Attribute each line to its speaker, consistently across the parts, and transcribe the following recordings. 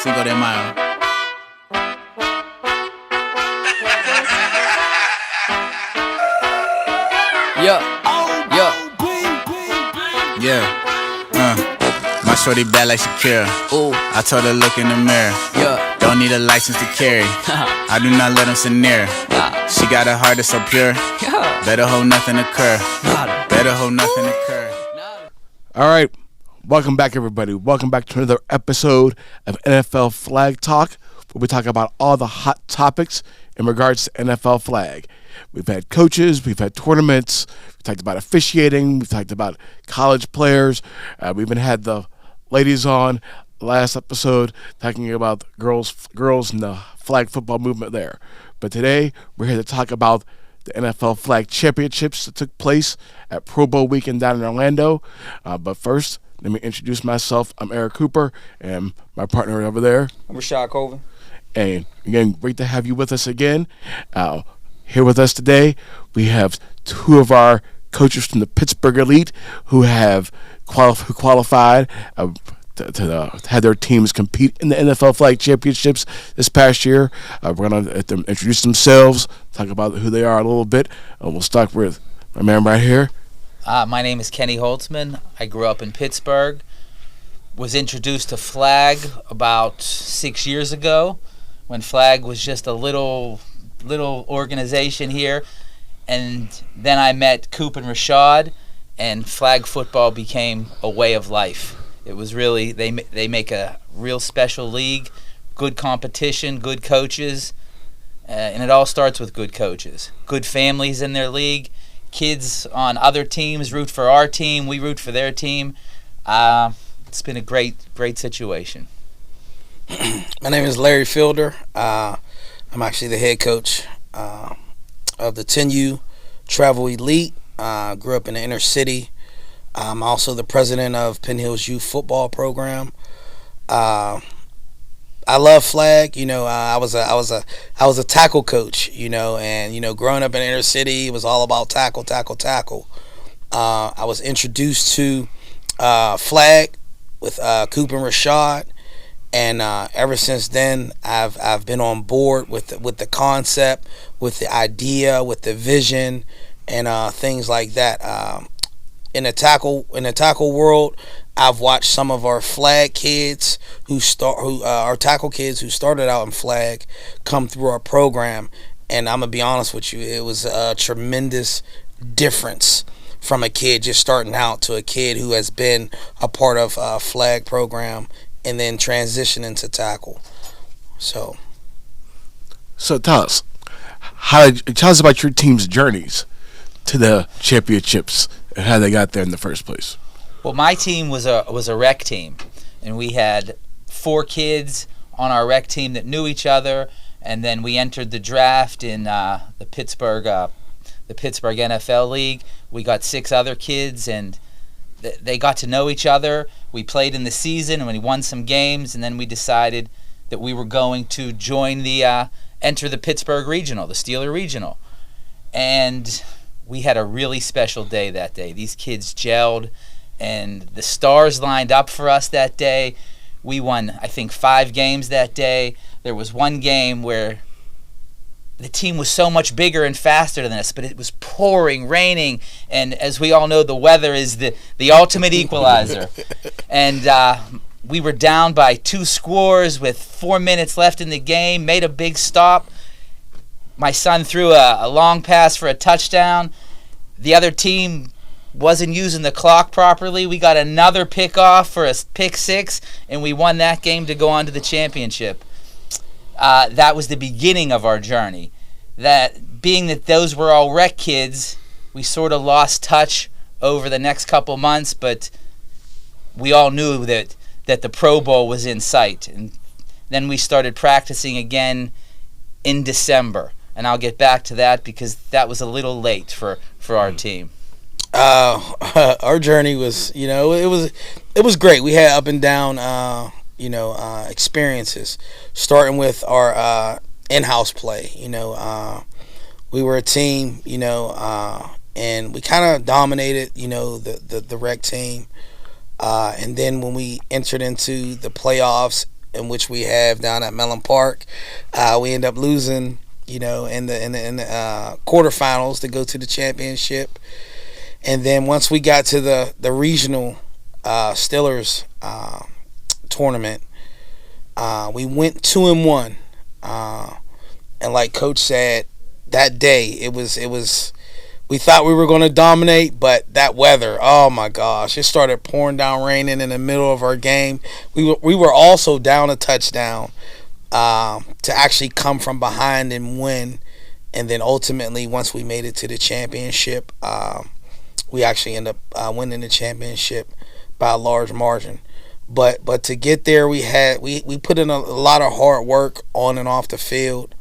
Speaker 1: Cinco de Mayo. Yeah. My shorty bad like Shakira.
Speaker 2: Ooh.
Speaker 1: I told her look in the mirror.
Speaker 2: Yeah.
Speaker 1: Don't need a license to carry. I do not let them sit near. She got a heart that's so pure.
Speaker 2: Yeah.
Speaker 1: Better hope nothing occur.
Speaker 2: Nada.
Speaker 1: Better hope nothing occur.
Speaker 3: All right, welcome back, everybody. Welcome back to another episode of NFL Flag Talk, where we talk about all the hot topics in regards to NFL flag. We've had coaches, we've had tournaments, we've talked about officiating, we've talked about college players. We even had the ladies on last episode talking about girls and the flag football movement there. But today, we're here to talk about the NFL Flag Championships that took place at Pro Bowl weekend down in Orlando. But first, let me introduce myself. I'm Eric Cooper, and my partner over there.
Speaker 2: I'm Rashad Colvin.
Speaker 3: And again, great to have you with us again. Here with us today, we have two of our coaches from the Pittsburgh Elite who have qualified to have their teams compete in the NFL Flag Championships this past year. We're going to let them introduce themselves, talk about who they are a little bit, and we'll start with my man right here.
Speaker 4: My name is Kenny Holtzman. I grew up in Pittsburgh. Was introduced to flag about 6 years ago when flag was just a little organization here. And then I met Coop and Rashad, and flag football became a way of life. It was really, they make a real special league, good competition, good coaches, and it all starts with good coaches. Good families in their league. Kids on other teams root for our team. We root for their team. It's been a great situation.
Speaker 5: My name is Larry Fielder. I'm actually the head coach of the 10U Travel Elite. Grew up in the inner city. I'm also the president of Penn Hills Youth Football Program. I love flag. I was a tackle coach. And growing up in the inner city, it was all about tackle. I was introduced to flag with Coop and Rashad, and ever since then, I've been on board with the concept, with the idea, with the vision, and things like that. In the tackle world, I've watched some of our flag kids our tackle kids who started out in flag come through our program, and I'm gonna be honest with you, it was a tremendous difference from a kid just starting out to a kid who has been a part of a flag program and then transitioning to tackle. So
Speaker 3: tell us, tell us about your team's journeys to the championships and how they got there in the first place.
Speaker 4: Well, my team was a rec team, and we had 4 kids on our rec team that knew each other, and then we entered the draft in the Pittsburgh NFL League. We got 6 other kids, and they got to know each other. We played in the season, and we won some games, and then we decided that we were going to join enter the Pittsburgh Regional, the Steeler Regional. And we had a really special day that day. These kids gelled, and the stars lined up for us that day. We won, I think, 5 games that day. There was one game where the team was so much bigger and faster than us, but it was pouring, raining, and as we all know, the weather is the ultimate equalizer. And we were down by 2 scores with 4 minutes left in the game, made a big stop. My son threw a long pass for a touchdown. The other team wasn't using the clock properly. We got another pick off for a pick 6, and we won that game to go on to the championship. That was the beginning of our journey. That being that those were all rec kids, we sort of lost touch over the next couple months, but we all knew that the Pro Bowl was in sight. And then we started practicing again in December. And I'll get back to that because that was a little late for our team.
Speaker 5: Our journey was, it was great. We had up and down, experiences, starting with our in-house play. We were a team, and we kind of dominated, the rec team. And then when we entered into the playoffs in which we have down at Mellon Park. We end up losing, in the quarterfinals to go to the championship. And then once we got to the regional Steelers tournament, we went 2-1. And like Coach said, that day it was. We thought we were going to dominate, but that weather, oh my gosh, it started pouring down, raining in the middle of our game. We were also down a touchdown to actually come from behind and win. And then ultimately, once we made it to the championship, we actually ended up winning the championship by a large margin. But to get there, we put in a lot of hard work on and off the field.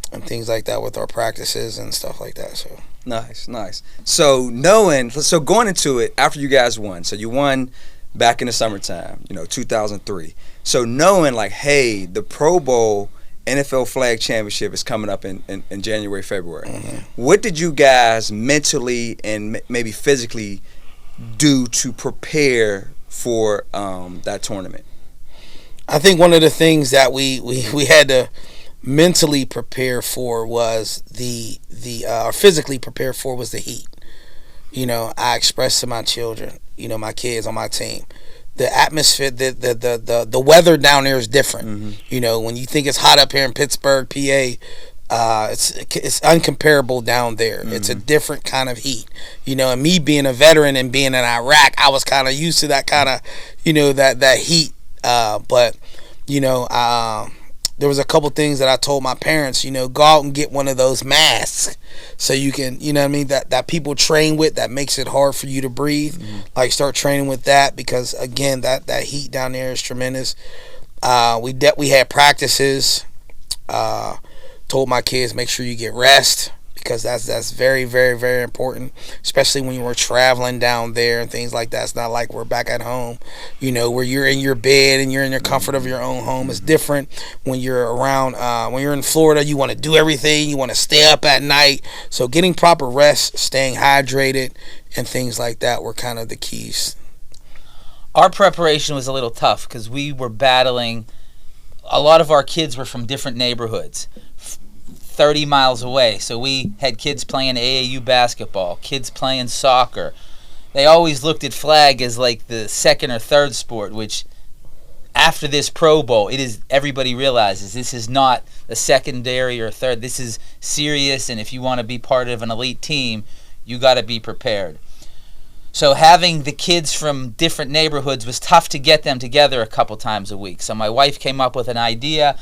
Speaker 5: And things like that with our practices and stuff like that. So
Speaker 2: Nice. So going into it after you guys won, so you won back in the summertime, 2003. So knowing like, hey, the Pro Bowl NFL Flag Championship is coming up in January, February. Mm-hmm. What did you guys mentally and maybe physically do to prepare for that tournament?
Speaker 5: I think one of the things that we had to mentally prepare for was or physically prepare for was the heat. I expressed to my children, my kids on my team, the atmosphere, the weather down there is different. Mm-hmm. When you think it's hot up here in Pittsburgh, PA, it's uncomparable down there. Mm-hmm. It's a different kind of heat. And me being a veteran and being in Iraq, I was kind of used to that kind of, that heat. But there was a couple things that I told my parents, go out and get one of those masks so you can, that people train with, that makes it hard for you to breathe. Mm-hmm. Like, start training with that because, again, that heat down there is tremendous. We had practices. Told my kids, make sure you get rest because that's very, very, very important, especially when you were traveling down there and things like that. It's not like we're back at home, where you're in your bed and you're in the comfort of your own home. It's different when you're around, when you're in Florida, you want to do everything. You want to stay up at night. So getting proper rest, staying hydrated, and things like that were kind of the keys.
Speaker 4: Our preparation was a little tough because we were battling. A lot of our kids were from different neighborhoods, 30 miles away. So we had kids playing AAU basketball, kids playing soccer. They always looked at flag as like the second or third sport, which after this Pro Bowl, everybody realizes this is not a secondary or third. This is serious, and if you want to be part of an elite team, you got to be prepared. So having the kids from different neighborhoods was tough to get them together a couple times a week. So my wife came up with an idea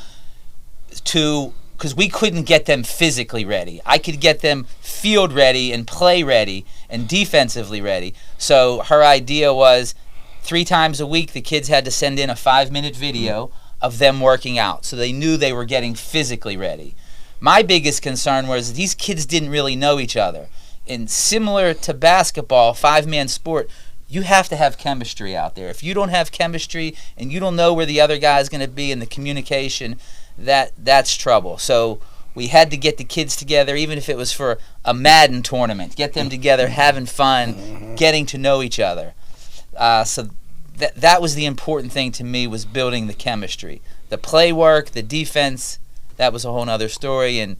Speaker 4: because we couldn't get them physically ready. I could get them field ready and play ready and defensively ready. So her idea was 3 times a week the kids had to send in a 5-minute video of them working out so they knew they were getting physically ready. My biggest concern was these kids didn't really know each other. And similar to basketball, 5-man sport, you have to have chemistry out there. If you don't have chemistry and you don't know where the other guy is going to be in the communication, that's trouble. So we had to get the kids together, even if it was for a Madden tournament, get them together, having fun, getting to know each other. So that was the important thing to me, was building the chemistry. The play work, the defense, that was a whole other story. And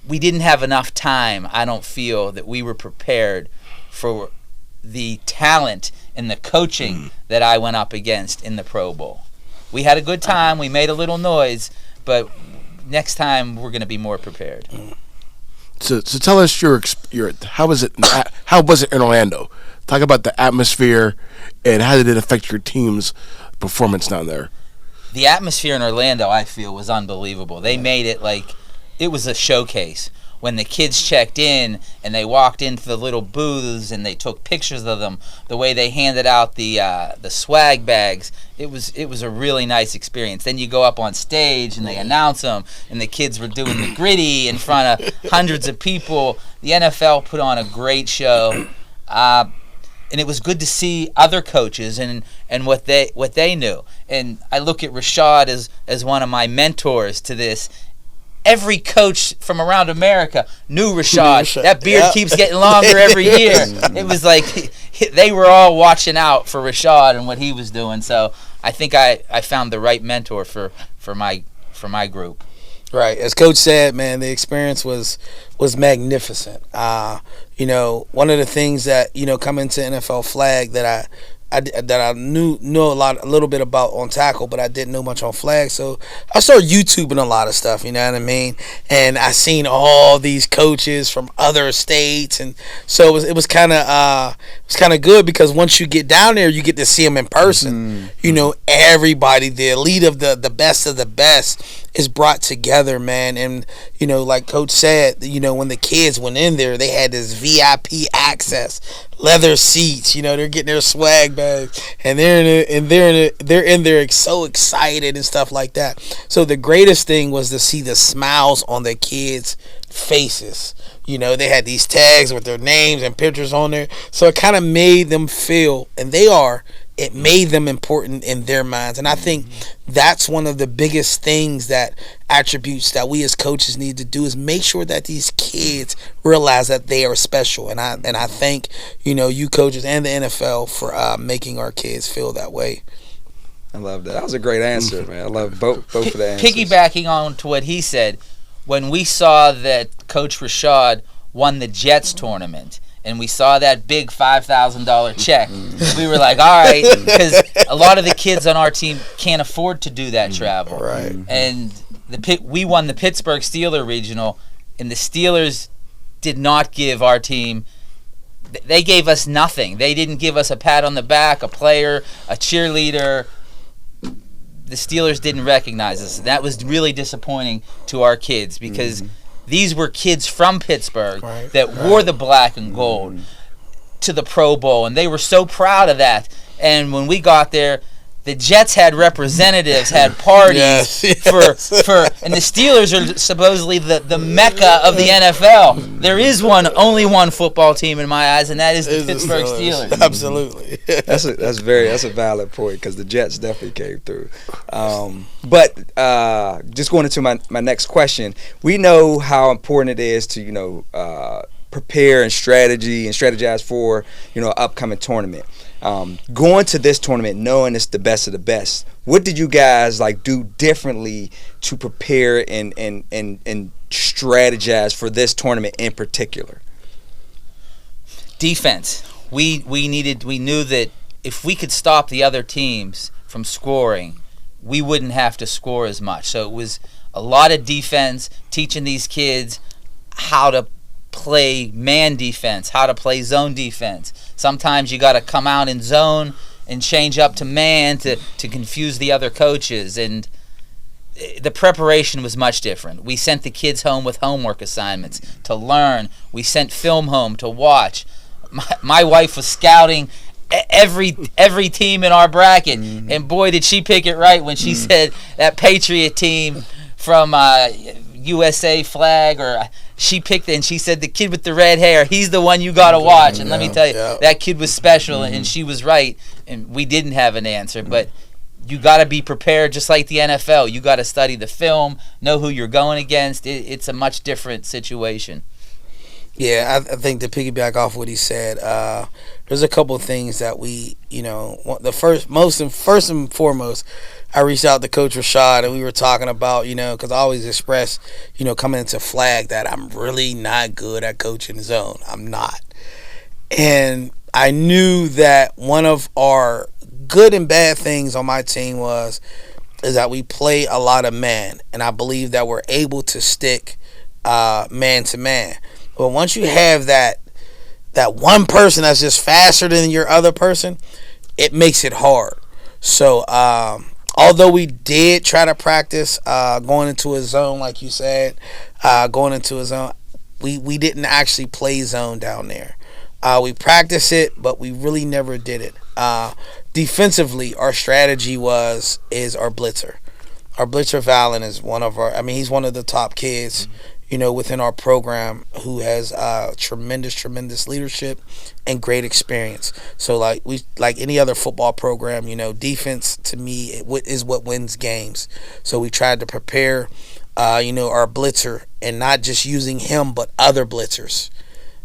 Speaker 4: we didn't have enough time, I don't feel, that we were prepared for the talent and the coaching that I went up against in the Pro Bowl. We had a good time, we made a little noise, but next time we're going to be more prepared.
Speaker 3: So tell us your how was it in Orlando? Talk about the atmosphere and how did it affect your team's performance down there?
Speaker 4: The atmosphere in Orlando, I feel, was unbelievable. They made it like it was a showcase. When the kids checked in and they walked into the little booths and they took pictures of them, the way they handed out the swag bags, it was a really nice experience. Then you go up on stage and they announce them, and the kids were doing the gritty in front of hundreds of people. The NFL put on a great show, and it was good to see other coaches and what they knew. And I look at Rashad as one of my mentors to this. every coach from around America knew Rashad. That beard
Speaker 5: Yep.
Speaker 4: keeps getting longer every year. It was like they were all watching out for Rashad and what he was doing. So I think I found the right mentor for my group.
Speaker 5: Right, as Coach said, man, the experience was magnificent. You know, one of the things that coming to NFL flag that I knew a little bit about on tackle, but I didn't know much on flag. So I started YouTubing a lot of stuff, you know what I mean? And I seen all these coaches from other states, and so it was kind of good because once you get down there, you get to see them in person. You know, everybody, the elite of the best of the best is brought together, man. And like Coach said, when the kids went in there, they had this VIP access, leather seats. They're getting their swag bags, and they're in there so excited and stuff like that. So the greatest thing was to see the smiles on the kids' faces. They had these tags with their names and pictures on there, so it kind of made them feel, and it made them important in their minds. And I think that's one of the biggest things, that attributes that we as coaches need to do, is make sure that these kids realize that they are special. And I thank you coaches and the NFL for making our kids feel that way.
Speaker 2: I love that. That was a great answer, man. I love both of the answers.
Speaker 4: Piggybacking on to what he said, when we saw that Coach Rashad won the Jets tournament, and we saw that big $5,000 check, we were like, all right, because a lot of the kids on our team can't afford to do that travel.
Speaker 5: Right.
Speaker 4: And we won the Pittsburgh Steelers regional, and the Steelers did not give our team, they gave us nothing. They didn't give us a pat on the back, a player, a cheerleader. The Steelers didn't recognize us. That was really disappointing to our kids, because these were kids from Pittsburgh that wore the black and gold to the Pro Bowl, and they were so proud of that. And when we got there, the Jets had representatives, had parties for and the Steelers are supposedly the mecca of the NFL. There is only one football team in my eyes, and that is the Pittsburgh Steelers.
Speaker 5: Absolutely.
Speaker 2: That's a valid point, because the Jets definitely came through. But just going into my next question, we know how important it is to prepare and strategize for an upcoming tournament. Going to this tournament knowing it's the best of the best, what did you guys do differently to prepare and strategize for this tournament in particular?
Speaker 4: Defense. We knew that if we could stop the other teams from scoring, we wouldn't have to score as much. So it was a lot of defense, teaching these kids how to play man defense, how to play zone defense. Sometimes you got to come out in zone and change up to man to confuse the other coaches. And the preparation was much different. We sent the kids home with homework assignments to learn. We sent film home to watch. My wife was scouting every team in our bracket, and boy, did she pick it right when she said that Patriot team from USA flag, or she picked it, and she said the kid with the red hair, he's the one you got to watch. And let me tell you, that kid was special, and she was right, and we didn't have an answer. But you got to be prepared, just like the NFL. You got to study the film, know who you're going against. It's a much different situation.
Speaker 5: Yeah, I think to piggyback off what he said, there's a couple of things that we, first and foremost, I reached out to Coach Rashad, and we were talking about, because I always express, coming into flag, that I'm really not good at coaching zone. I'm not. And I knew that one of our good and bad things on my team is that we play a lot of man, and I believe that we're able to stick man to man. But once you have that one person that's just faster than your other person, it makes it hard. So although we did try to practice going into a zone, like you said, we didn't actually play zone down there. We practiced it, but we really never did it. Defensively, our strategy is our blitzer. Our blitzer Valen is he's one of the top kids, within our program, who has tremendous leadership and great experience. So like any other football program, defense to me is what wins games. So we tried to prepare our blitzer, and not just using him but other blitzers,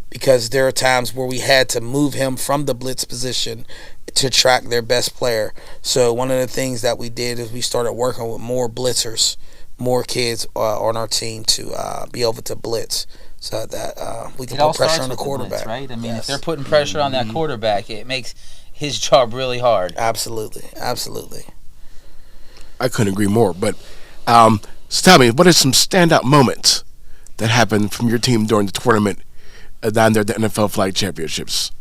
Speaker 5: because there are times where we had to move him from the blitz position to track their best player. So one of the things that we did is we started working with more blitzers, more kids on our team to be able to blitz, so that we can put pressure on the quarterback.
Speaker 4: Blitz, right? I mean,
Speaker 5: Yes.
Speaker 4: if they're putting pressure on that quarterback, it makes his job really hard.
Speaker 5: Absolutely.
Speaker 3: I couldn't agree more. But so tell me, what are some standout moments that happened from your team during the tournament down there at the NFL Flag Championships?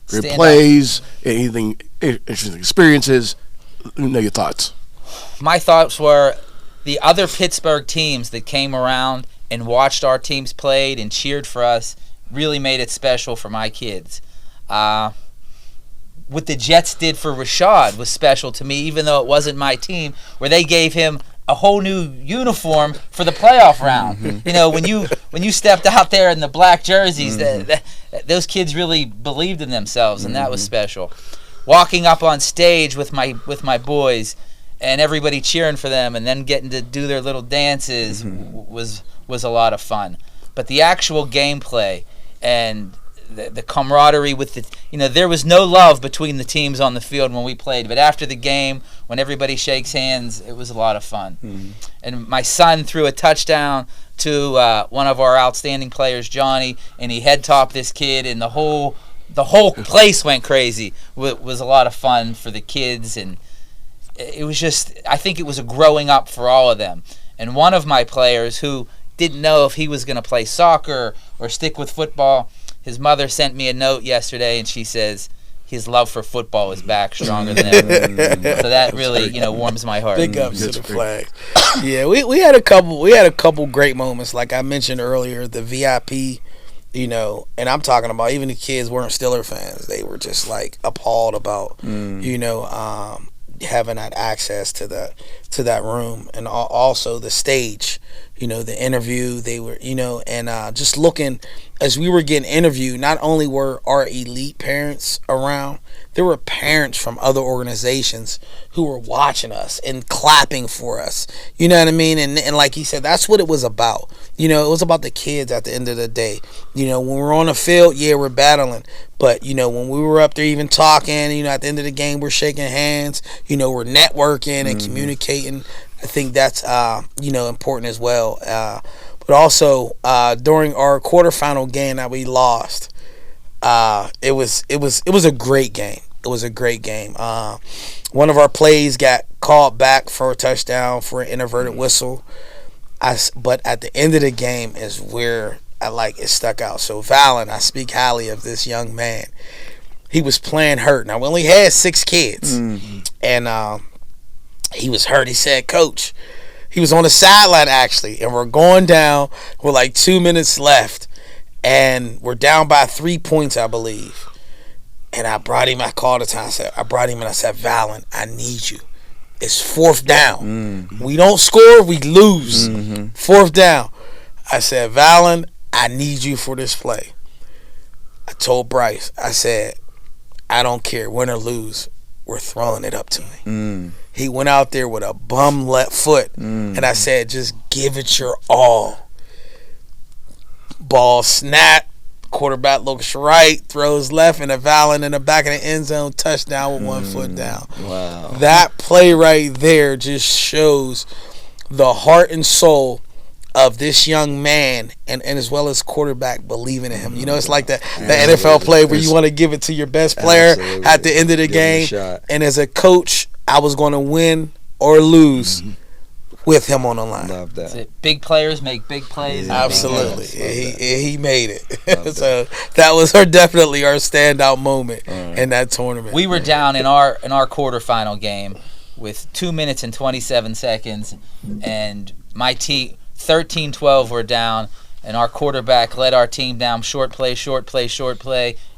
Speaker 3: Great
Speaker 4: Standout.
Speaker 3: plays, anything, interesting experiences. Let me know your thoughts.
Speaker 4: My thoughts were the other Pittsburgh teams that came around and watched our teams played and cheered for us really made it special for my kids. What the Jets did for Rashad was special to me, even though it wasn't my team, where they gave him a whole new uniform for the playoff round. You know, when you stepped out there in the black jerseys, those kids really believed in themselves, and that was special. Walking up on stage with my boys and everybody cheering for them, and then getting to do their little dances was a lot of fun. But the actual gameplay and the camaraderie with there was no love between the teams on the field when we played, but after the game, when everybody shakes hands, it was a lot of fun. And my son threw a touchdown to one of our outstanding players, Johnny, and he head topped this kid, and the whole place went crazy. It was a lot of fun for the kids, and it was just, I think it was a growing up for all of them. And one of my players who didn't know if he was going to play soccer or stick with football, his mother sent me a note yesterday, and she says his love for football is back stronger than ever. So that really, warms my heart.
Speaker 5: Big ups to the flag. Yeah, we had a couple great moments. Like I mentioned earlier, the VIP, and I'm talking about even the kids weren't Steeler fans. They were just like appalled about, having that access to that room, and also the stage. The interview, they were, and just looking as we were getting interviewed, not only were our elite parents around, there were parents from other organizations who were watching us and clapping for us. You know what I mean? And like he said, that's what it was about. It was about the kids at the end of the day. When we're on the field, yeah, we're battling. But, when we were up there even talking, at the end of the game, we're shaking hands, we're networking and communicating. I think that's important as well. But also during our quarterfinal game that we lost, it was a great game. It was a great game. One of our plays got called back for a touchdown for an inverted whistle. But at the end of the game is where it stuck out. So Valen, I speak highly of this young man. He was playing hurt. Now we only had 6 kids, and he was hurt. He said, "Coach," he was on the sideline actually, and we're going down with like 2 minutes left, and we're down by 3 points, I believe. And I brought him. I called the time. I said, "Valen, I need you. It's 4th down. We don't score, we lose. 4th down." I said, "Valen, I need you for this play." I told Bryce, I said, "I don't care, win or lose, we're throwing it up to me." He went out there with a bum left foot, and I said, "Just give it your all." Ball snap, quarterback looks right, throws left, and a Valen in the back of the end zone, touchdown with 1 foot down.
Speaker 2: Wow.
Speaker 5: That play right there just shows the heart and soul of this young man, and as well as quarterback believing in him. It's like the NFL play where you want to give it to your best player at the end of the game. And as a coach, I was going to win or lose with him on the line.
Speaker 2: Love that.
Speaker 4: Big players make big plays.
Speaker 2: Yeah.
Speaker 5: Absolutely. He made it. So that was definitely our standout moment in that tournament.
Speaker 4: We were down in our quarterfinal game with 2 minutes and 27 seconds, and my team 13-12 were down, and our quarterback led our team down. Short play,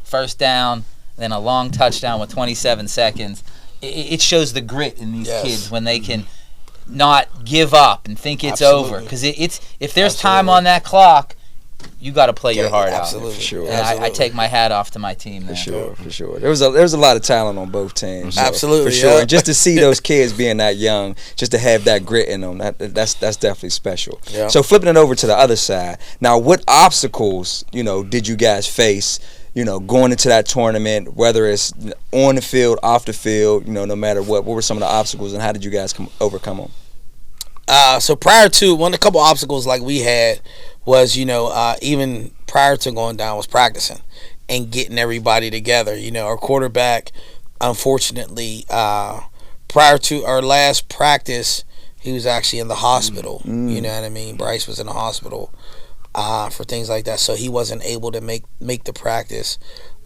Speaker 4: first down, then a long touchdown with 27 seconds. It shows the grit in these kids when they can not give up and think it's over. Because if there's time on that clock, you got to play your heart
Speaker 5: absolutely.
Speaker 4: out.
Speaker 2: Sure.
Speaker 4: And I take my hat off to my team there.
Speaker 2: For sure. There was a lot of talent on both teams. So,
Speaker 5: Absolutely,
Speaker 2: for sure.
Speaker 5: yeah.
Speaker 2: And just to see those kids being that young, just to have that grit in them, that's definitely special.
Speaker 5: Yeah.
Speaker 2: So flipping it over to the other side. Now, what obstacles, did you guys face, going into that tournament, whether it's on the field, off the field, no matter what were some of the obstacles and how did you guys overcome them?
Speaker 5: So prior to a couple obstacles like we had was, even prior to going down was practicing and getting everybody together. Our quarterback, unfortunately, prior to our last practice, he was actually in the hospital. You know what I mean? Bryce was in the hospital for things like that, so he wasn't able to make the practice.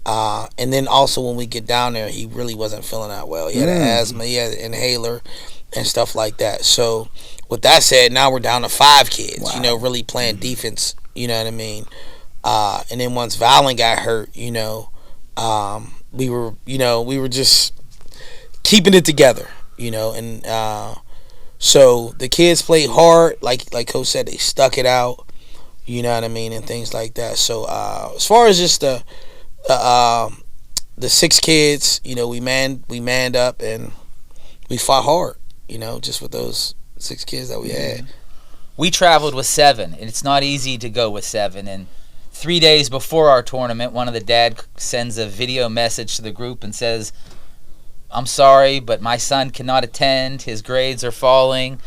Speaker 5: And then also when we get down there, he really wasn't feeling that well. He had asthma, he had an inhaler and stuff like that. So with that said, now we're down to 5 kids, really playing defense, you know what I mean? And then once Valen got hurt, we were just keeping it together, and so the kids played hard, like Coach said, they stuck it out, you know what I mean, and things like that. So as far as just the 6 kids, we manned up and we fought hard, just with those 6 kids that we had.
Speaker 4: We traveled with 7, and it's not easy to go with 7. And 3 days before our tournament, one of the dad sends a video message to the group and says, "I'm sorry, but my son cannot attend. His grades are falling."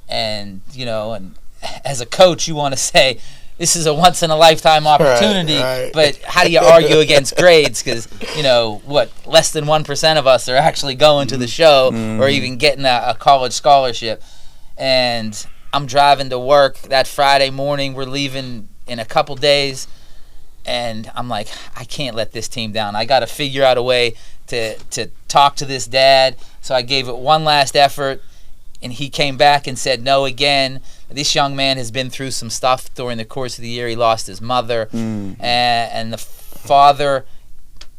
Speaker 4: And, and as a coach, you want to say, this is a once-in-a-lifetime opportunity,
Speaker 5: right.
Speaker 4: But how do you argue against grades? Because, less than 1% of us are actually going to the show or even getting a college scholarship. And I'm driving to work that Friday morning. We're leaving in a couple days. And I'm like, I can't let this team down. I got to figure out a way to talk to this dad. So I gave it one last effort. And he came back and said no again. This young man has been through some stuff during the course of the year. He lost his mother. And the father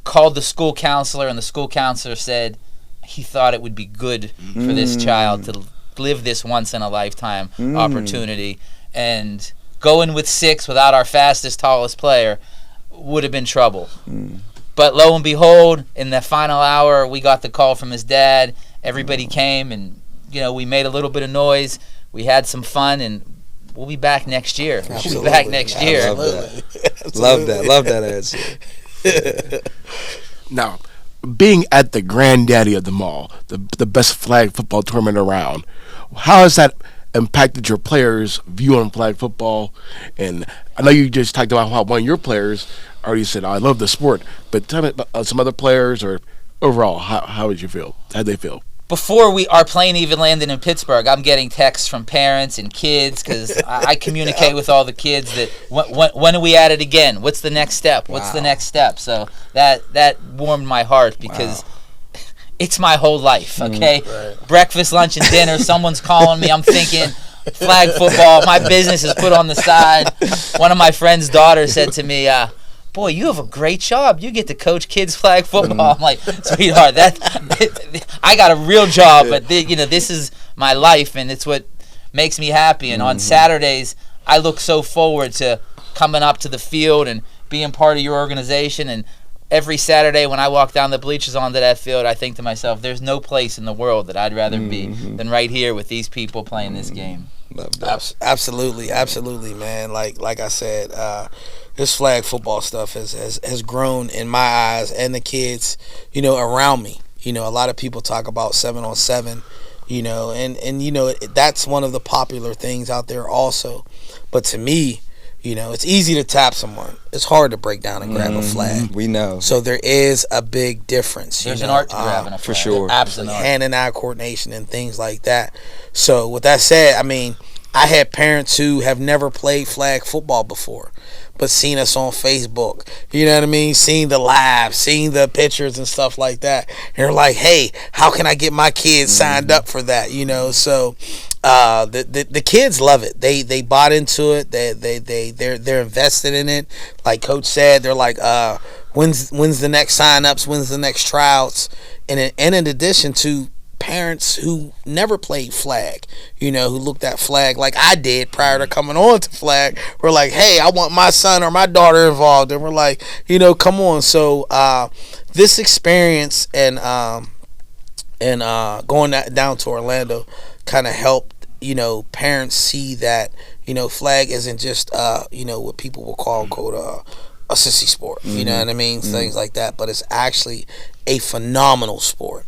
Speaker 4: called the school counselor, and the school counselor said he thought it would be good for this child to live this once-in-a-lifetime opportunity. And going with 6 without our fastest, tallest player would have been trouble. But lo and behold, in the final hour, we got the call from his dad. Everybody came, and we made a little bit of noise. We had some fun, and we'll be back next year.
Speaker 5: Absolutely.
Speaker 4: We'll be back next year.
Speaker 2: Love that answer.
Speaker 3: Now, being at the granddaddy of them all, the best flag football tournament around, how has that impacted your players' view on flag football? And I know you just talked about how one of your players already said, "I love the sport," but tell me about some other players, or overall, how did you feel? How did they feel?
Speaker 4: Before our plane even landed in Pittsburgh, I'm getting texts from parents and kids because I communicate with all the kids that when are we at it again? What's the next step? What's the next step? So that warmed my heart because it's my whole life, okay? Right. Breakfast, lunch, and dinner, someone's calling me. I'm thinking flag football. My business is put on the side. One of my friend's daughters said to me, "Boy, you have a great job. You get to coach kids flag football." I'm like, "Sweetheart, I got a real job, but this is my life, and it's what makes me happy." And on Saturdays, I look so forward to coming up to the field and being part of your organization. And every Saturday when I walk down the bleachers onto that field, I think to myself, there's no place in the world that I'd rather be than right here with these people playing this game.
Speaker 2: Love that.
Speaker 5: Absolutely, man. Like I said, this flag football stuff has grown in my eyes and the kids, around me. A lot of people talk about 7-on-7, and that's one of the popular things out there also. But to me, it's easy to tap someone. It's hard to break down and grab a flag.
Speaker 2: We know.
Speaker 5: So there is a big difference.
Speaker 4: There's an art to grabbing a flag.
Speaker 2: For sure.
Speaker 4: Absolutely.
Speaker 5: Hand-and-eye coordination and things like that. So with that said, I had parents who have never played flag football before, but seen us on Facebook, you know what I mean? Seeing the live, seeing the pictures and stuff like that. And they're like, "Hey, how can I get my kids signed up for that?" So the kids love it. They bought into it. They're invested in it. Like Coach said, they're like, when's the next sign-ups? When's the next tryouts? And in addition to parents who never played flag, who looked at flag like I did prior to coming on to flag, were like, hey, I want my son or my daughter involved. And we're like, come on. So this experience and going down to Orlando kind of helped, parents see that, flag isn't just, what people will call quote a sissy sport. You know what I mean? Things like that. But it's actually a phenomenal sport.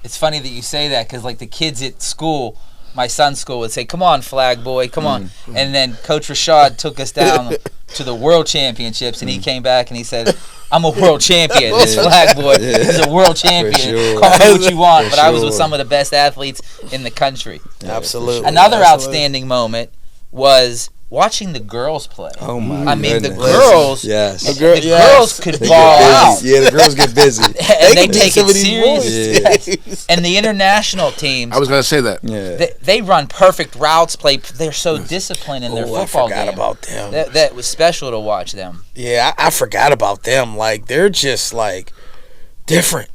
Speaker 4: It's funny that you say that because, like, the kids at school, my son's school, would say, come on, flag boy, come on. And then Coach Rashad took us down to the world championships, and he came back and he said, I'm a world champion. This flag boy is a world champion.
Speaker 2: Sure.
Speaker 4: Call me what you want, but I was with
Speaker 2: sure.
Speaker 4: some of the best athletes in the country.
Speaker 5: Absolutely.
Speaker 4: Another outstanding moment was watching the girls play.
Speaker 2: Oh my!
Speaker 4: I mean, the
Speaker 2: goodness.
Speaker 4: girls,
Speaker 2: Yes.
Speaker 4: the girls could ball out,
Speaker 2: Yeah, the girls get busy.
Speaker 4: and they
Speaker 5: can beat
Speaker 4: take
Speaker 5: some
Speaker 4: it
Speaker 5: of these
Speaker 4: serious.
Speaker 5: boys.
Speaker 2: Yes.
Speaker 4: And the international teams,
Speaker 3: I was going to say that.
Speaker 2: Yeah.
Speaker 4: they run perfect routes. They're so disciplined in their
Speaker 5: Oh, I
Speaker 4: football
Speaker 5: forgot
Speaker 4: game.
Speaker 5: about them.
Speaker 4: That was special to watch them.
Speaker 5: Yeah, I forgot about them. Like, they're just, like, different.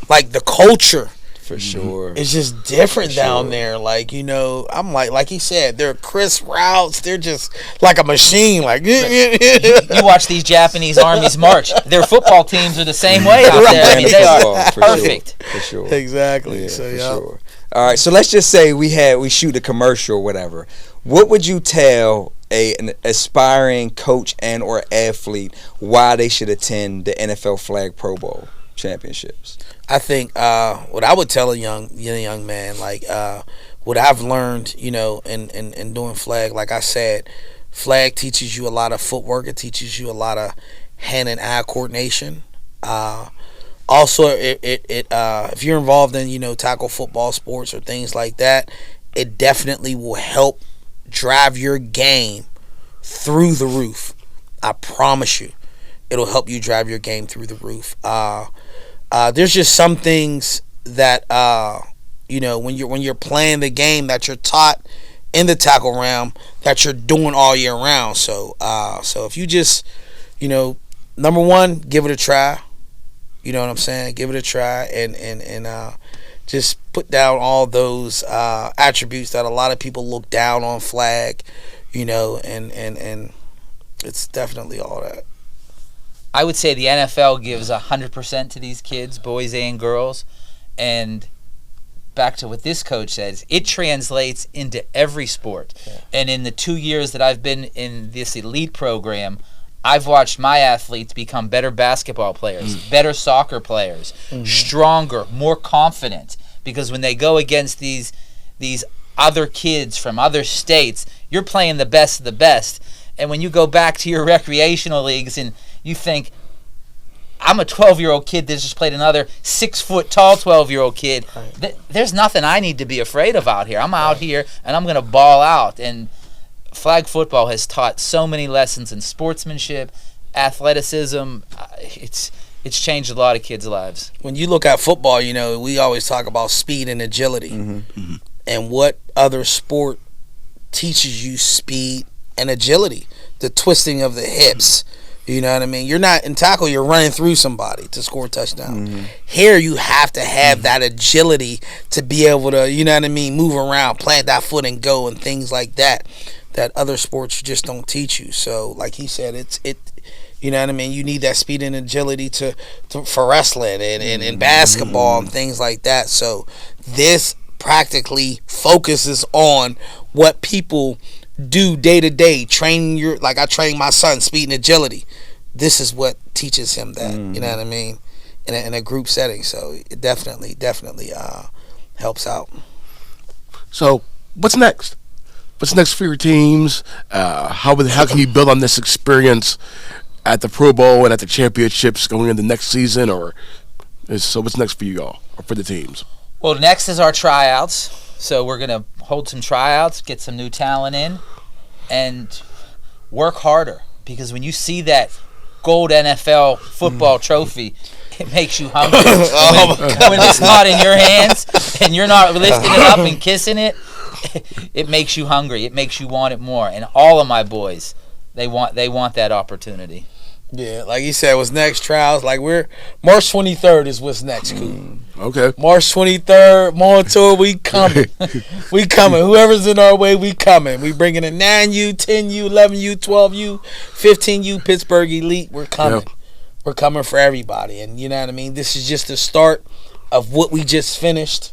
Speaker 5: Like, the culture
Speaker 2: For sure.
Speaker 5: is just different
Speaker 2: For
Speaker 5: down
Speaker 2: sure.
Speaker 5: there. Like, I'm like he said, they're crisp routes. They're just like a machine. Like,
Speaker 4: You watch these Japanese armies march. Their football teams are the same way out there. I mean, they are
Speaker 2: For
Speaker 4: perfect.
Speaker 2: Sure. For sure.
Speaker 5: exactly.
Speaker 2: Yeah,
Speaker 5: So,
Speaker 2: for
Speaker 5: yeah.
Speaker 2: sure. All right, so let's just say we shoot a commercial or whatever. What would you tell an aspiring coach and or athlete why they should attend the NFL Flag Pro Bowl championships?
Speaker 5: I think what I would tell a young man, like what I've learned, in doing flag, like I said, flag teaches you a lot of footwork. It teaches you a lot of hand and eye coordination. Also, it if you're involved in tackle football sports or things like that, it definitely will help drive your game through the roof. I promise you, it'll help you drive your game through the roof. There's just some things that when you're playing the game that you're taught in the tackle realm that you're doing all year round. So if you just number one, give it a try. You know what I'm saying? Give it a try and just put down all those attributes that a lot of people look down on flag. And it's definitely all that.
Speaker 4: I would say the NFL gives 100% to these kids, boys and girls. And back to what this coach says, it translates into every sport. Yeah. And in the 2 years that I've been in this elite program, I've watched my athletes become better basketball players, better soccer players, stronger, more confident. Because when they go against these other kids from other states, you're playing the best of the best. And when you go back to your recreational leagues and you think, I'm a 12-year-old kid that just played another 6-foot-tall 12-year-old kid. Right. There's nothing I need to be afraid of out here. I'm out here and I'm going to ball out. And flag football has taught so many lessons in sportsmanship, athleticism. It's changed a lot of kids' lives.
Speaker 5: When you look at football, we always talk about speed and agility. Mm-hmm. And what other sport teaches you speed and agility? The twisting of the hips. You know what I mean? You're not in tackle, you're running through somebody to score a touchdown. Mm-hmm. Here you have to have that agility to be able to, move around, plant that foot and go and things like that other sports just don't teach you. So like he said, you know what I mean? You need that speed and agility for wrestling and basketball and things like that. So this practically focuses on what people do day to day, training like I train my son, speed and agility. This is what teaches him that. You know what I mean, in a group setting. So it definitely helps out.
Speaker 3: So what's next? What's next for your teams? How can you build on this experience at the Pro Bowl and at the championships going into next season? So what's next for you all or for the teams?
Speaker 4: Well, next is our tryouts. So we're going to hold some tryouts, get some new talent in, and work harder. Because when you see that gold NFL football trophy, it makes you hungry. When it's not in your hands and you're not lifting it up and kissing it, it makes you hungry. It makes you want it more. And all of my boys, they want that opportunity.
Speaker 5: Yeah, like you said, what's next, trials? Like we're March 23rd is what's next, Coop.
Speaker 3: Okay.
Speaker 5: March 23rd, Montour, we coming. We coming. Whoever's in our way, we coming. We bringing a 9U, 10U, 11U, 12U, 15U, Pittsburgh Elite. We're coming.
Speaker 3: Yep.
Speaker 5: We're coming for everybody. And you know what I mean? This is just the start of what we just finished,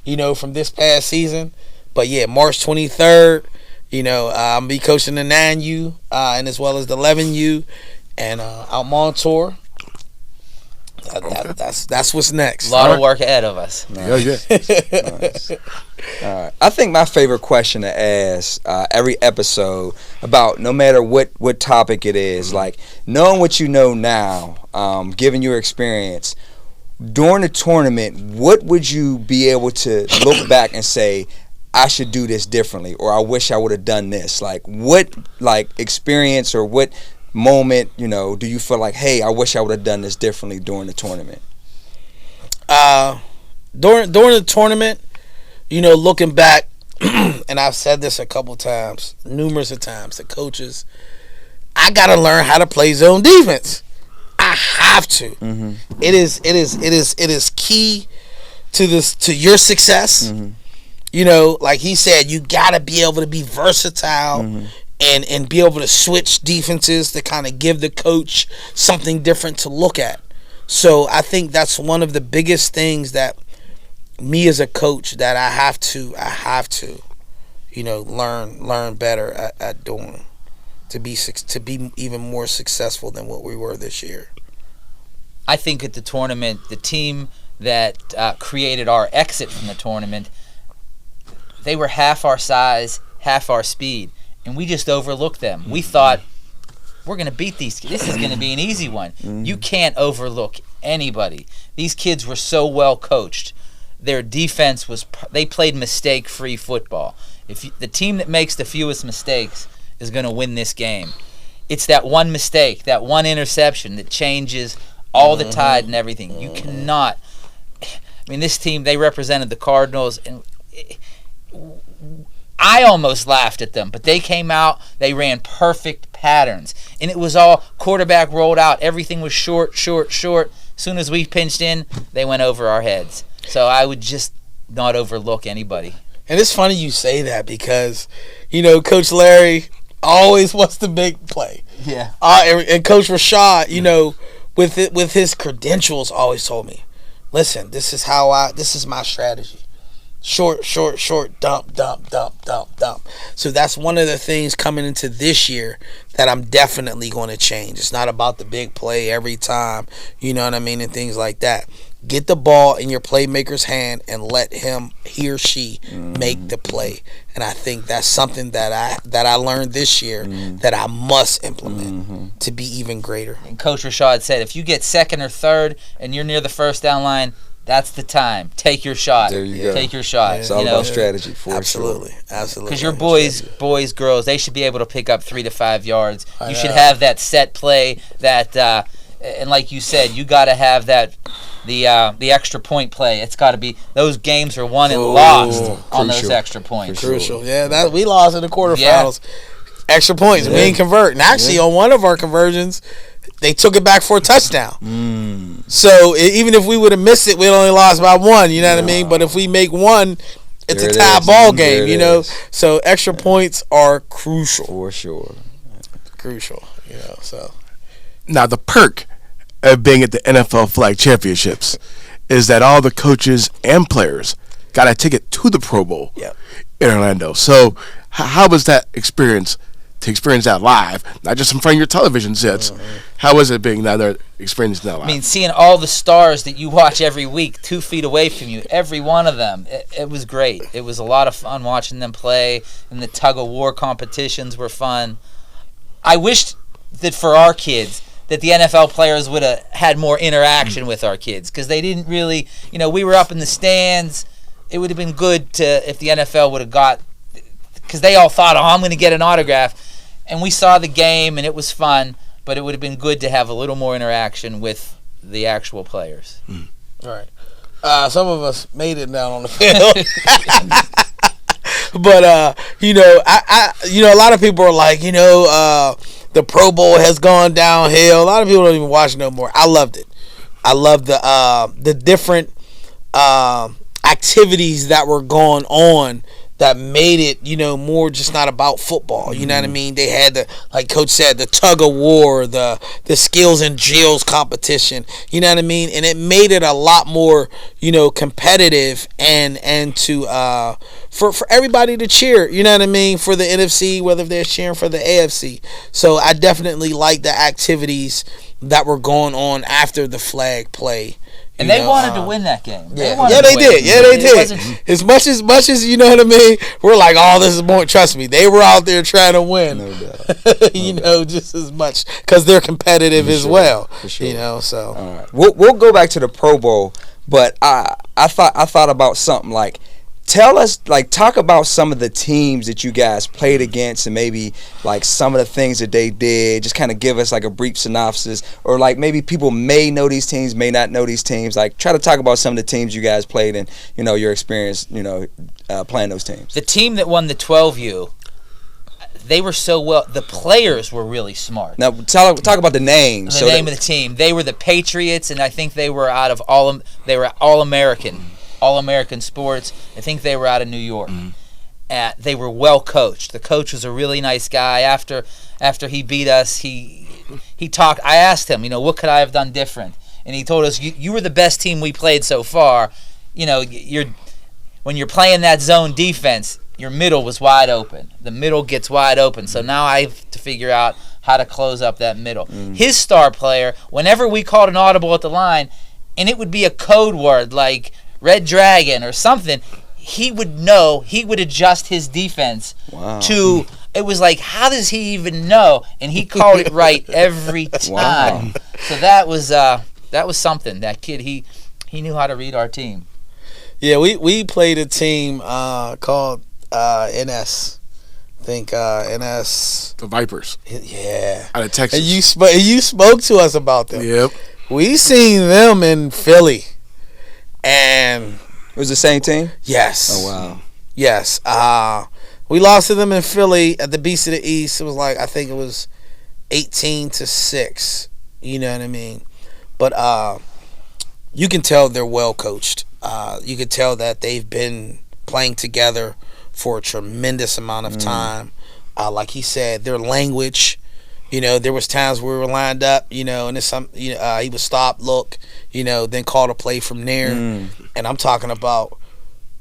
Speaker 5: from this past season. But yeah, March 23rd, I'm be coaching the 9U and as well as the 11U and out Montour. That's what's next.
Speaker 4: A lot of work ahead of us.
Speaker 3: Yeah.
Speaker 2: Nice. All right. I think my favorite question to ask every episode about no matter what topic it is, like knowing what you know now, given your experience, during the tournament, what would you be able to look back and say, I should do this differently, or I wish I would have done this? Like what experience or what moment, do you feel like, hey, I wish I would have done this differently during the tournament?
Speaker 5: During the tournament, looking back, and I've said this a couple times, numerous of times, the coaches, I gotta learn how to play zone defense. I have to. Mm-hmm. It is key to your success. Mm-hmm. Like he said, you gotta be able to be versatile. Mm-hmm. And be able to switch defenses to kind of give the coach something different to look at. So I think that's one of the biggest things that me as a coach that I have to, learn better at doing to be even more successful than what we were this year.
Speaker 4: I think at the tournament, the team that created our exit from the tournament, they were half our size, half our speed. And we just overlooked them. We thought, we're going to beat these kids. This is going to be an easy one. Mm-hmm. You can't overlook anybody. These kids were so well coached. Their defense they played mistake-free football. The team that makes the fewest mistakes is going to win this game. It's that one mistake, that one interception that changes all the tide and everything. You cannot. This team, they represented the Cardinals, and I almost laughed at them, but they came out, they ran perfect patterns. And it was all quarterback rolled out. Everything was short. As soon as we pinched in, they went over our heads. So I would just not overlook anybody.
Speaker 5: And it's funny you say that because, Coach Larry always wants the big play.
Speaker 4: Yeah.
Speaker 5: And Coach Rashad, with his credentials, always told me, listen, this is my strategy. Short, dump. So that's one of the things coming into this year that I'm definitely going to change. It's not about the big play every time, you know what I mean, and things like that. Get the ball in your playmaker's hand and let he or she make the play. And I think that's something that I learned this year that I must implement to be even greater.
Speaker 4: And Coach Rashad said, if you get second or third and you're near the first down line, that's the time. Take your shot.
Speaker 2: There you go.
Speaker 4: Take your shot.
Speaker 2: Yeah. It's all about strategy for
Speaker 5: Absolutely.
Speaker 2: sure.
Speaker 5: Absolutely.
Speaker 4: Because your boys, girls, they should be able to pick up 3 to 5 yards. You should have that set play that, and like you said, you got to have that, the extra point play. It's got to be, those games are won and lost on those extra points.
Speaker 5: Crucial. Yeah, we lost in the quarterfinals. Yeah. Extra points. We didn't convert. And actually, on one of our conversions, they took it back for a touchdown. So even if we would have missed it, we'd only lost by 1. You know what I mean? But if we make 1, it's a tie ball game. So extra points are crucial
Speaker 2: for sure.
Speaker 5: Crucial. So
Speaker 3: now the perk of being at the NFL Flag Championships is that all the coaches and players got a ticket to the Pro Bowl in Orlando. So how was that experience? To experience that live, not just in front of your television sets. How was it being down there experiencing that live?
Speaker 4: Seeing all the stars that you watch every week 2 feet away from you, every one of them, it was great. It was a lot of fun watching them play, and the tug-of-war competitions were fun. I wished that for our kids that the NFL players would have had more interaction with our kids, because they didn't really, we were up in the stands. It would have been good if the NFL would have got, because they all thought, I'm going to get an autograph. And we saw the game, and it was fun, but it would have been good to have a little more interaction with the actual players.
Speaker 5: Right. Some of us made it down on the field. But, I a lot of people are like, The Pro Bowl has gone downhill. A lot of people don't even watch it no more. I loved it. I loved the different activities that were going on that made it, more just not about football. You know what I mean? They had like Coach said, the tug of war, the skills and drills competition. You know what I mean? And it made it a lot more, competitive and to for everybody to cheer. You know what I mean? For the NFC, whether they're cheering for the AFC. So I definitely like the activities that were going on after the flag play.
Speaker 4: And they wanted to win that game.
Speaker 5: They did. Yeah, they did. As much as you know what I mean, we're like, oh, this is more. Trust me, they were out there trying to win.
Speaker 2: No doubt.
Speaker 5: Just as much because they're competitive as well.
Speaker 2: For sure.
Speaker 5: So
Speaker 2: all right. We'll go back to the Pro Bowl, but I thought about something like. Tell us, talk about some of the teams that you guys played against and maybe, some of the things that they did. Just kind of give us, a brief synopsis. Or, maybe people may know these teams, may not know these teams. Try to talk about some of the teams you guys played and, your experience, playing those teams.
Speaker 4: The team that won the 12U, they were so well. The players were really smart.
Speaker 2: Now, talk about the names.
Speaker 4: The name of the team. They were the Patriots, and I think they were out of All-American. All-American Sports. I think they were out of New York. They were well coached. The coach was a really nice guy. After he beat us, he talked. I asked him, what could I have done different? And he told us, you were the best team we played so far. When you're playing that zone defense, your middle was wide open. The middle gets wide open. So now I have to figure out how to close up that middle. His star player, whenever we called an audible at the line, and it would be a code word like Red Dragon or something, he would know. He would adjust his defense to. It was like, how does he even know? And he called it right every time. So that was something. That kid, he knew how to read our team.
Speaker 5: Yeah, we played a team called NS. I think NS.
Speaker 3: The Vipers.
Speaker 5: Yeah.
Speaker 3: Out of Texas.
Speaker 5: And you spoke to us about them.
Speaker 3: Yep.
Speaker 5: We seen them in Philly. And
Speaker 2: it was the same team?
Speaker 5: Yes.
Speaker 2: Oh, wow.
Speaker 5: Yes. We lost to them in Philly at the Beast of the East. It was I think it was 18-6. You know what I mean? But you can tell they're well coached. You can tell that they've been playing together for a tremendous amount of time. Like he said, their language. There was times where we were lined up, and then he would stop, look, then call a play from there. And I'm talking about,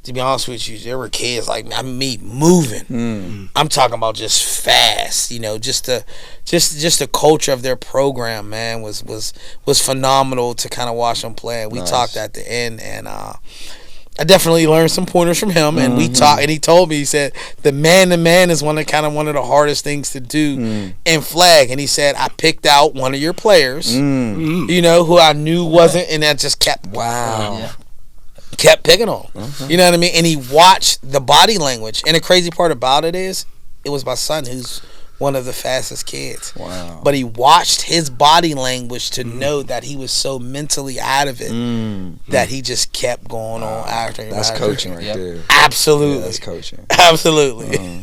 Speaker 5: to be honest with you, there were kids like me moving. I'm talking about just fast, just the culture of their program, man, was phenomenal to kind of watch them play. We talked at the end, and I definitely learned some pointers from him, and we talked. And he told me, he said, the man-to-man is one of the hardest things to do in flag. And he said, I picked out one of your players, who I knew wasn't, and that just kept kept picking on him. You know what I mean? And he watched the body language. And the crazy part about it is, it was my son who's one of the fastest kids.
Speaker 2: Wow.
Speaker 5: But he watched his body language to know that he was so mentally out of it that he just kept going on after him.
Speaker 2: That's coaching right there.
Speaker 5: Absolutely.
Speaker 2: Yeah, that's coaching.
Speaker 5: Absolutely.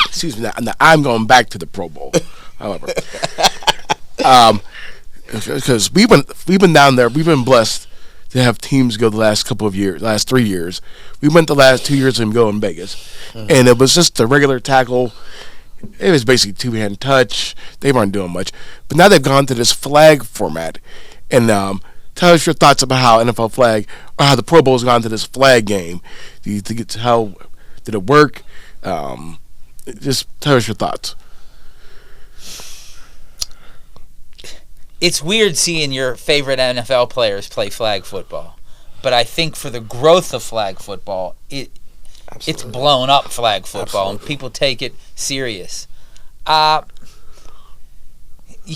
Speaker 3: Excuse me. Now I'm going back to the Pro Bowl, however. Because we've been down there. We've been blessed to have teams go the last 3 years. We went the last 2 years and go in Vegas. And it was just a regular tackle. It was basically two-hand touch. They weren't doing much. But now they've gone to this flag format. And tell us your thoughts about how NFL flag, or how the Pro Bowl has gone to this flag game. Do you think how did it work? Just tell us your thoughts.
Speaker 4: It's weird seeing your favorite NFL players play flag football, but I think for the growth of flag football, it's blown up flag football, and people take it serious. You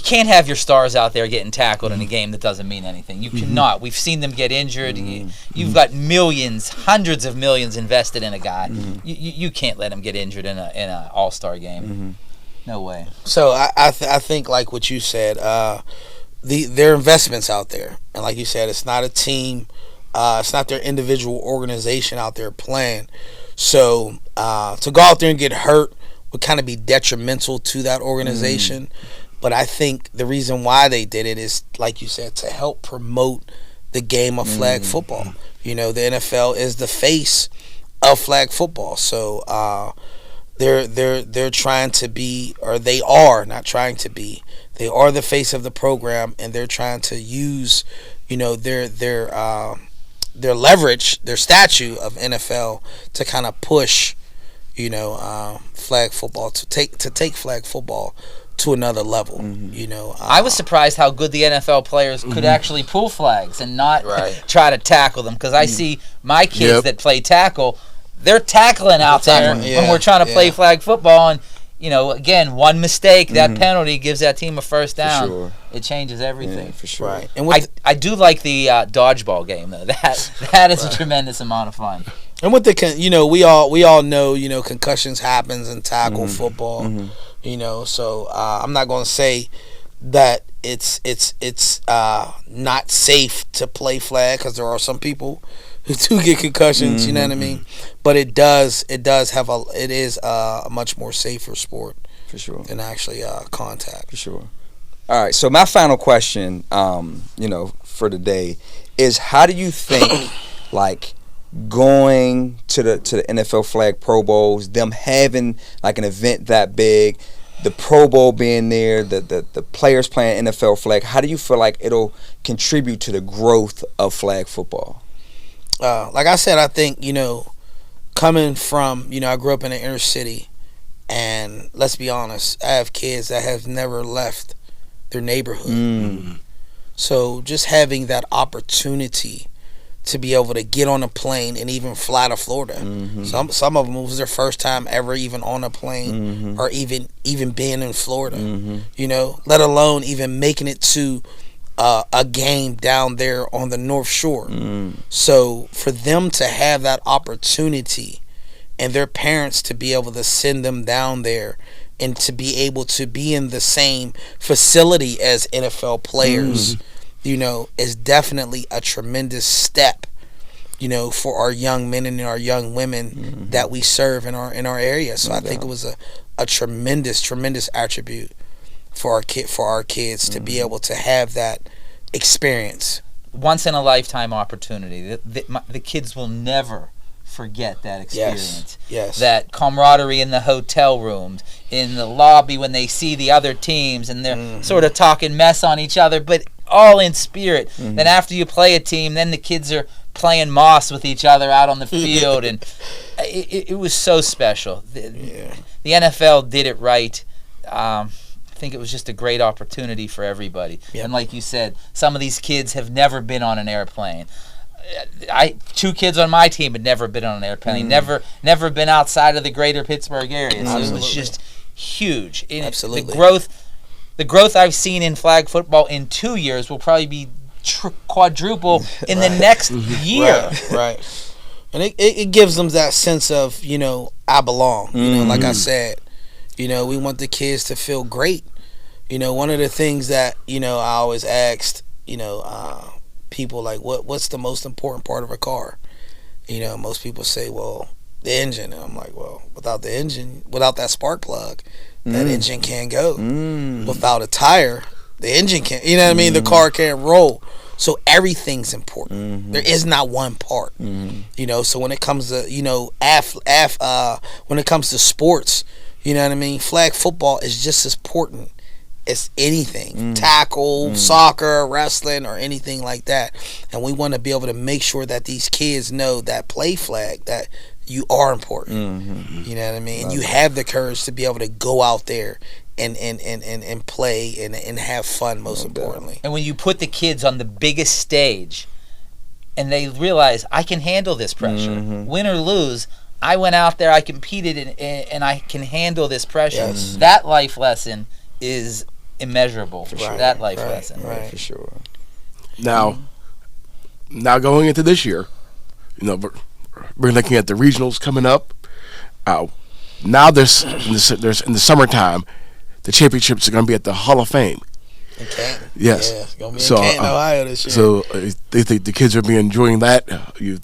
Speaker 4: can't have your stars out there getting tackled in a game that doesn't mean anything. You cannot. We've seen them get injured. You've got millions, hundreds of millions invested in a guy. You can't let him get injured in a all-star game. No way.
Speaker 5: So I think like what you said, their investments out there, and like you said, it's not a team, it's not their individual organization out there playing. So to go out there and get hurt would kind of be detrimental to that organization. But I think the reason why they did it is, like you said, to help promote the game of flag football. You know, the NFL is the face of flag football. So they're trying to be, or they are not trying to be. They are the face of the program, and they're trying to use, you know, their leverage, their statue of NFL to kind of push, you know, flag football to take flag football to another level. You know,
Speaker 4: I was surprised how good the NFL players could actually pull flags and not try to tackle them, because I see my kids that play tackle, they're tackling out there when we're trying to play flag football, and you know, again, one mistake, that penalty gives that team a first down.
Speaker 2: sure.
Speaker 4: It changes everything.
Speaker 2: Yeah, for sure.
Speaker 5: right. And
Speaker 4: I do like the dodgeball game though. That is a tremendous amount of fun.
Speaker 5: And with the, you know, we all know, you know, concussions happens in tackle football, you know. So I'm not going to say that it's not safe to play flag, because there are some people who do get concussions. You know what I mean? But it is a much more safer sport
Speaker 2: For sure.
Speaker 5: than actually contact.
Speaker 2: For sure. All right. So my final question, you know, for today is, how do you think, like, going to the NFL Flag Pro Bowls, them having like an event that big, the Pro Bowl being there, the players playing NFL flag, how do you feel like it'll contribute to the growth of flag football?
Speaker 5: Like I said, I think, you know, coming from, you know, I grew up in the inner city, and let's be honest, I have kids that have never left their neighborhood. So just having that opportunity to be able to get on a plane and even fly to Florida. Some of them, it was their first time ever even on a plane, or even being in Florida. You know, let alone even making it to a game down there on the North Shore. So for them to have that opportunity, and their parents to be able to send them down there, and to be able to be in the same facility as NFL players, you know, is definitely a tremendous step, you know, for our young men and our young women that we serve in our area. So I think it was a tremendous attribute for our kids to be able to have that experience.
Speaker 4: Once in a lifetime opportunity. The kids will never forget that experience.
Speaker 5: Yes.
Speaker 4: That camaraderie in the hotel rooms, in the lobby when they see the other teams and they're sort of talking mess on each other, but all in spirit. Then after you play a team, then the kids are playing moss with each other out on the field, and it was so special. The NFL did it right. I think it was just a great opportunity for everybody. And like you said, some of these kids have never been on an airplane. Two kids on my team had never been on an airplane. Never been outside of the greater Pittsburgh area. So it was just huge.
Speaker 5: Absolutely.
Speaker 4: The growth I've seen in flag football in 2 years will probably be quadruple in the next year.
Speaker 5: Right. And it gives them that sense of, you know, I belong. You know, like I said, you know, we want the kids to feel great. You know, one of the things that, you know, I always asked, you know, people, like, what's the most important part of a car? You know, most people say, well, the engine. And I'm like, well, without the engine, without that spark plug, that engine can't go. Without a tire, the engine can't, you know what I mean? The car can't roll. So everything's important. There is not one part. You know, so when it comes to, you know, when it comes to sports, you know what I mean? Flag football is just as important as anything. Tackle, soccer, wrestling, or anything like that. And we want to be able to make sure that these kids know that play flag, that you are important. You know what I mean? And you have the courage to be able to go out there and play and have fun, most importantly.
Speaker 4: And when you put the kids on the biggest stage and they realize, I can handle this pressure, win or lose, I went out there, I competed, and I can handle this pressure. That life lesson is immeasurable. That life lesson.
Speaker 2: Right, for sure.
Speaker 3: Now going into this year, you know, we're looking at the regionals coming up. Now there's in the summertime, the championships are going to be at the Hall of Fame.
Speaker 5: In Canton.
Speaker 3: Yes.
Speaker 5: Yeah, it's going to be in Canton, Ohio this year.
Speaker 3: So they think the kids will be enjoying that. You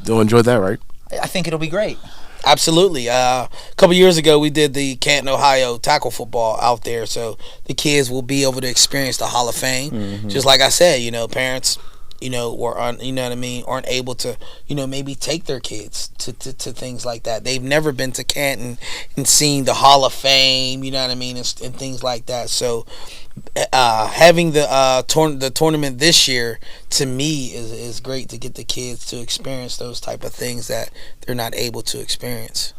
Speaker 3: don't enjoy that, right?
Speaker 4: I think it'll be great.
Speaker 5: Absolutely. A couple years ago, we did the Canton, Ohio tackle football out there, so the kids will be able to experience the Hall of Fame. Just like I said, parents, aren't able to, maybe take their kids to things like that. They've never been to Canton and seen the Hall of Fame, and things like that. So having the tournament this year, to me, is great to get the kids to experience those type of things that they're not able to experience.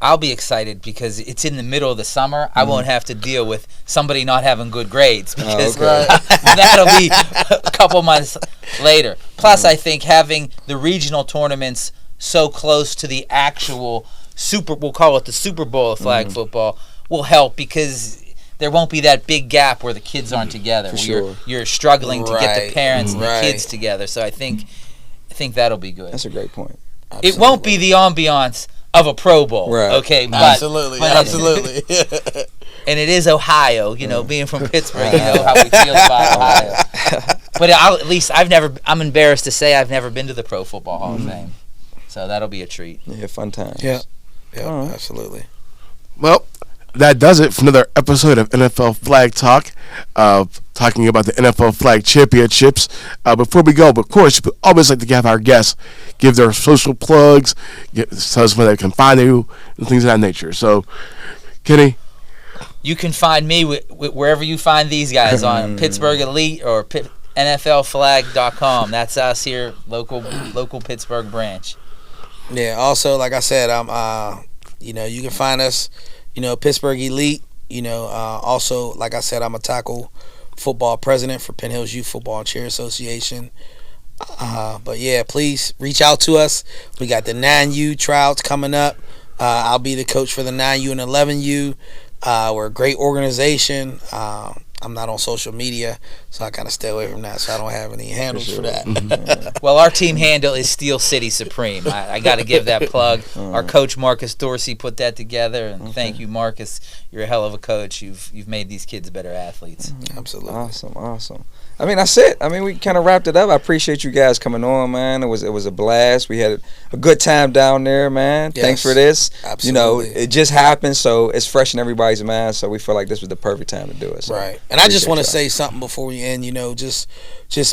Speaker 4: I'll be excited because it's in the middle of the summer. I won't have to deal with somebody not having good grades because that'll be a couple months later. Plus, I think having the regional tournaments so close to the actual we'll call it the Super Bowl of flag football, will help because there won't be that big gap where the kids aren't together. You're struggling to get the parents and the kids together. So I think that'll be good.
Speaker 2: That's a great point.
Speaker 4: It won't be the ambiance of a Pro Bowl, okay? But,
Speaker 5: absolutely.
Speaker 4: And it is Ohio, being from Pittsburgh, how we feel about Ohio. But at least I'm embarrassed to say I've never been to the Pro Football Hall of Fame. So that'll be a treat.
Speaker 2: Yeah, fun times.
Speaker 5: Yeah, absolutely.
Speaker 3: Well, that does it for another episode of NFL Flag Talk, talking about the NFL Flag Championships. Before we go, of course, we always like to have our guests give their social plugs, tell us where they can find you, and things of that nature. So, Kenny?
Speaker 4: You can find me wherever you find these guys on Pittsburgh Elite or NFLflag.com. That's us here, local Pittsburgh branch.
Speaker 5: Yeah, also, like I said, you can find us, Pittsburgh Elite. Also, like I said, I'm a tackle football president for Penn Hills Youth Football and Cheer Association. But yeah, please reach out to us. We got the 9U tryouts coming up. I'll be the coach for the 9U and 11U. We're a great organization. I'm not on social media, so I kind of stay away from that, so I don't have any handles for that.
Speaker 4: Well, our team handle is Steel City Supreme. I got to give that plug. Our coach, Marcus Dorsey, put that together, and thank you, Marcus. You're a hell of a coach. You've made these kids better athletes.
Speaker 5: Absolutely.
Speaker 2: Awesome. I mean, that's it. I mean, we kind of wrapped it up. I appreciate you guys coming on, man. It was a blast. We had a good time down there, man.
Speaker 5: Yes,
Speaker 2: thanks for this.
Speaker 5: absolutely.
Speaker 2: It just happened, so it's fresh in everybody's mind, so we feel like this was the perfect time to do it. So
Speaker 5: right. And I just want to say something before we end, just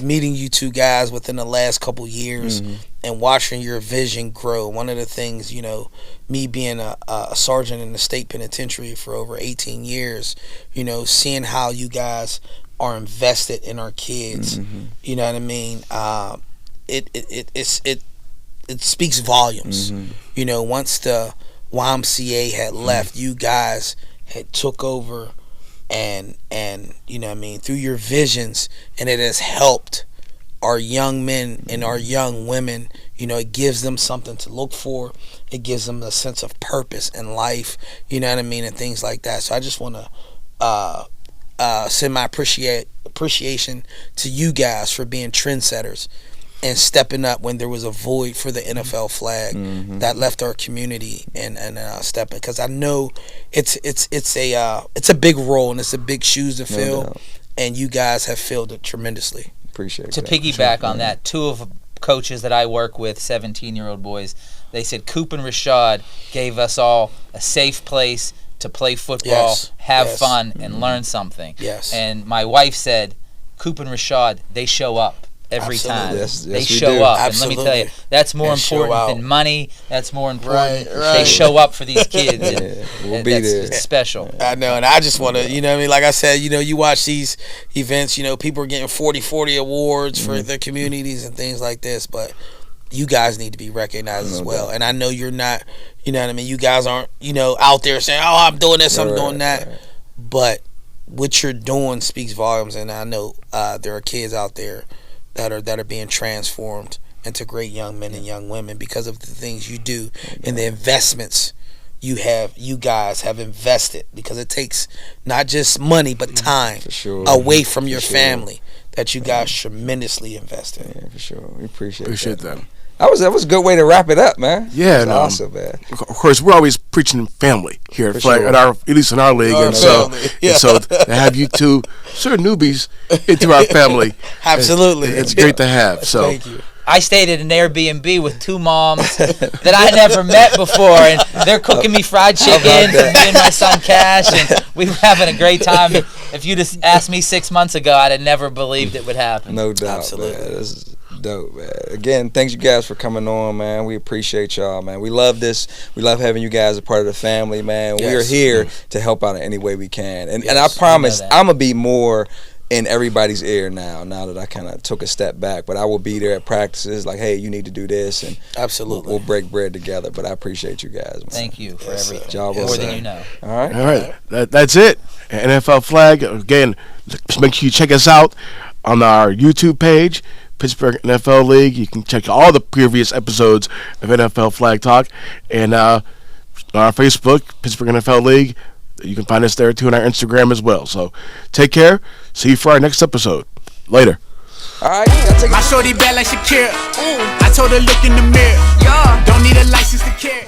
Speaker 5: meeting you two guys within the last couple years and watching your vision grow. One of the things, me being a sergeant in the state penitentiary for over 18 years, seeing how you guys are invested in our kids, you know what I mean? It speaks volumes. Once the YMCA had left, you guys had took over and you know what I mean, through your visions, and it has helped our young men and our young women. It gives them something to look for. It gives them a sense of purpose in life, you know what I mean, and things like that. So I just want to send my appreciation to you guys for being trendsetters and stepping up when there was a void for the NFL flag that left our community and stepping, because I know it's a big role and it's a big shoes to fill, and you guys have filled it tremendously.
Speaker 2: Appreciate
Speaker 4: to
Speaker 2: that.
Speaker 4: piggyback on that, two of coaches that I work with, 17-year-old boys, they said Coop and Rashad gave us all a safe place to play football, have fun, and learn something.
Speaker 5: Yes.
Speaker 4: And my wife said, Coop and Rashad, they show up every time.
Speaker 2: Yes,
Speaker 4: they
Speaker 2: we
Speaker 4: show
Speaker 2: do.
Speaker 4: up.
Speaker 5: Absolutely.
Speaker 4: And let me tell you, that's more
Speaker 5: They show
Speaker 4: important
Speaker 5: out.
Speaker 4: than money. That's more important.
Speaker 5: Right.
Speaker 4: They show up for these kids.
Speaker 2: We'll be there.
Speaker 4: It's special.
Speaker 5: I know, and I just want to, you know what I mean? Like I said, you watch these events, people are getting 40 awards for their communities and things like this, but you guys need to be recognized as well. And I know you're not, you know what I mean? You guys aren't, out there saying, oh, I'm doing this, I'm doing that.
Speaker 2: Right.
Speaker 5: But what you're doing speaks volumes, and I know there are kids out there that are being transformed into great young men and young women because of the things you do and the investments you guys have invested, because it takes not just money but time away from your family that you guys tremendously invest in.
Speaker 2: Yeah, for sure. We appreciate
Speaker 3: that.
Speaker 2: That was a good way to wrap it up, man.
Speaker 3: Yeah,
Speaker 2: That's awesome, man.
Speaker 3: Of course, we're always preaching family here at Flag,
Speaker 2: sure.
Speaker 3: at least in our league,
Speaker 5: Our
Speaker 3: and so to have you two sort of newbies into our family,
Speaker 5: Absolutely.
Speaker 3: it's great to have. So,
Speaker 5: Thank you.
Speaker 4: I stayed at an Airbnb with 2 moms that I never met before, and they're cooking me fried chicken for me and my son Cash, and we were having a great time. If you'd have asked me 6 months ago, I'd have never believed it would happen.
Speaker 2: No doubt,
Speaker 5: Absolutely.
Speaker 2: man. This is dope, man. Again, thanks you guys for coming on, man. We appreciate y'all, man. We love this. We love having you guys a part of the family, man. We are
Speaker 5: Yes.
Speaker 2: here to help out in any way we can. And I
Speaker 5: Yes,
Speaker 2: promise
Speaker 4: that.
Speaker 2: I'm going to be more in everybody's ear now that I kind of took a step back. But I will be there at practices like, hey, you need to do this, and
Speaker 5: Absolutely.
Speaker 2: we'll break bread together. But I appreciate you guys, man.
Speaker 4: Thank you for
Speaker 5: Yes, sir.
Speaker 4: everything,
Speaker 2: Job well
Speaker 4: more than
Speaker 2: done.
Speaker 4: you know.
Speaker 2: All right.
Speaker 3: All right, that's it. NFL Flag. Again, just make sure you check us out on our YouTube page, Pittsburgh NFL League. You can check all the previous episodes of NFL Flag Talk, and on our Facebook, Pittsburgh NFL League. You can find us there too, on our Instagram as well. So take care. See you for our next episode. Later.
Speaker 2: All right. Gotta take
Speaker 1: My shorty bad like Shakira. I told her look in the mirror. Don't need a license to care.